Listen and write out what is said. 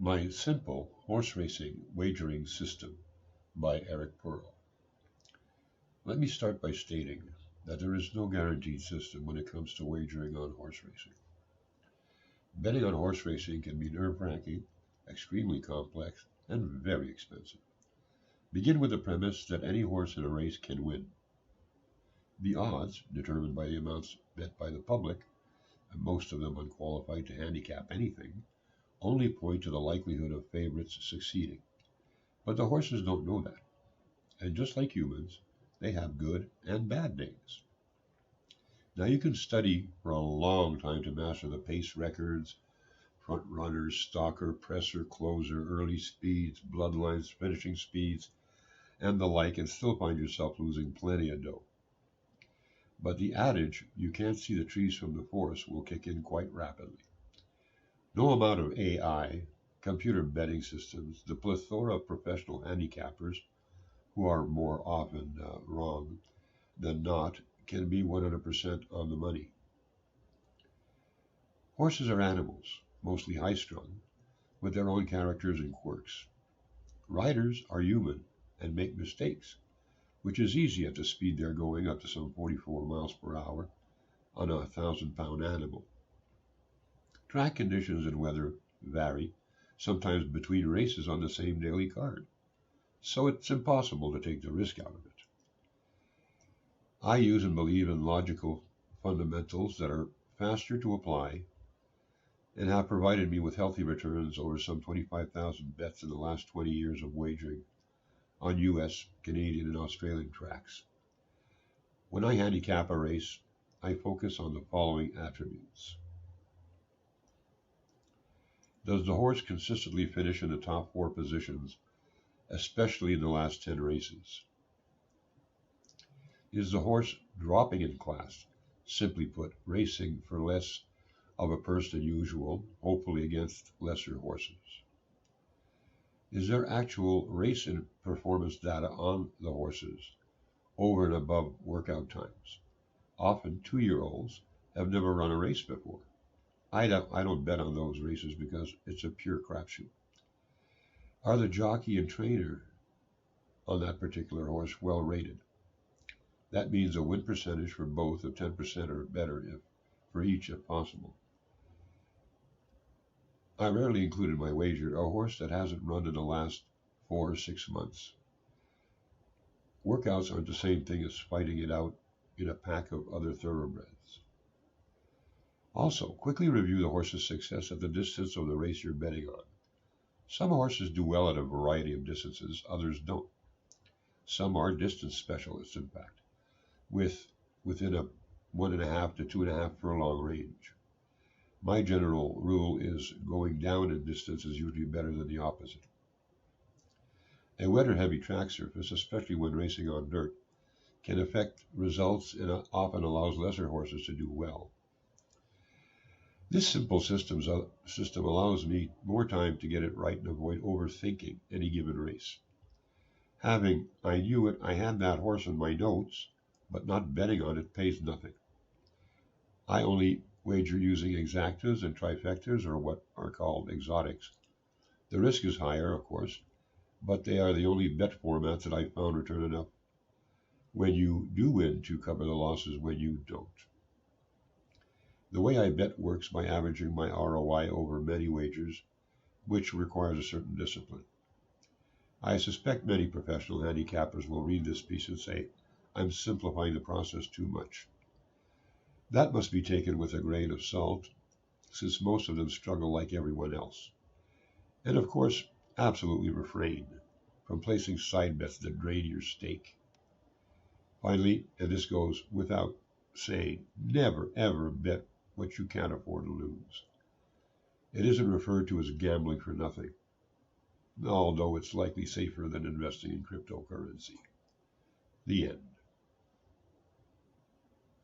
My Simple Horse Racing Wagering System by Eric Pearl. Let me start by stating that there is no guaranteed system when it comes to wagering on horse racing. Betting on horse racing can be nerve-wracking, extremely complex, and very expensive. Begin with the premise that any horse in a race can win. The odds, determined by the amounts bet by the public, and most of them unqualified to handicap anything, only point to the likelihood of favorites succeeding. But the horses don't know that. And just like humans, they have good and bad days. Now you can study for a long time to master the pace records, front runners, stalker, presser, closer, early speeds, bloodlines, finishing speeds, and the like, and still find yourself losing plenty of dough. But the adage, you can't see the trees from the forest, will kick in quite rapidly. No amount of AI, computer betting systems, the plethora of professional handicappers, who are more often wrong than not, can be 100% on the money. Horses are animals, mostly high-strung, with their own characters and quirks. Riders are human and make mistakes, which is easy at the speed they're going, up to some 44 miles per hour, on a 1,000-pound animal. Track conditions and weather vary, sometimes between races on the same daily card, so it's impossible to take the risk out of it. I use and believe in logical fundamentals that are faster to apply and have provided me with healthy returns over some 25,000 bets in the last 20 years of wagering on US, Canadian, and Australian tracks. When I handicap a race, I focus on the following attributes. Does the horse consistently finish in the top 4 positions, especially in the last 10 races? Is the horse dropping in class, simply put, racing for less of a purse than usual, hopefully against lesser horses? Is there actual race and performance data on the horses over and above workout times? Often 2-year-olds have never run a race before. I don't bet on those races because it's a pure crapshoot. Are the jockey and trainer on that particular horse well rated? That means a win percentage for both of 10% or better for each if possible. I rarely include in my wager a horse that hasn't run in the last 4 or 6 months. Workouts aren't the same thing as fighting it out in a pack of other thoroughbreds. Also, quickly review the horse's success at the distance of the race you're betting on. Some horses do well at a variety of distances, others don't. Some are distance specialists, in fact, within a 1.5 to 2.5 furlong range. My general rule is going down in distance is usually better than the opposite. A wet or heavy track surface, especially when racing on dirt, can affect results and often allows lesser horses to do well. This simple system allows me more time to get it right and avoid overthinking any given race. I knew it, I had that horse in my notes, but not betting on it pays nothing. I only wager using exactas and trifectas, or what are called exotics. The risk is higher, of course, but they are the only bet formats that I found return enough when you do win to cover the losses when you don't. The way I bet works by averaging my ROI over many wagers, which requires a certain discipline. I suspect many professional handicappers will read this piece and say, I'm simplifying the process too much. That must be taken with a grain of salt, since most of them struggle like everyone else. And of course, absolutely refrain from placing side bets that drain your stake. Finally, and this goes without saying, never ever bet what you can't afford to lose. It isn't referred to as gambling for nothing, although it's likely safer than investing in cryptocurrency. The end.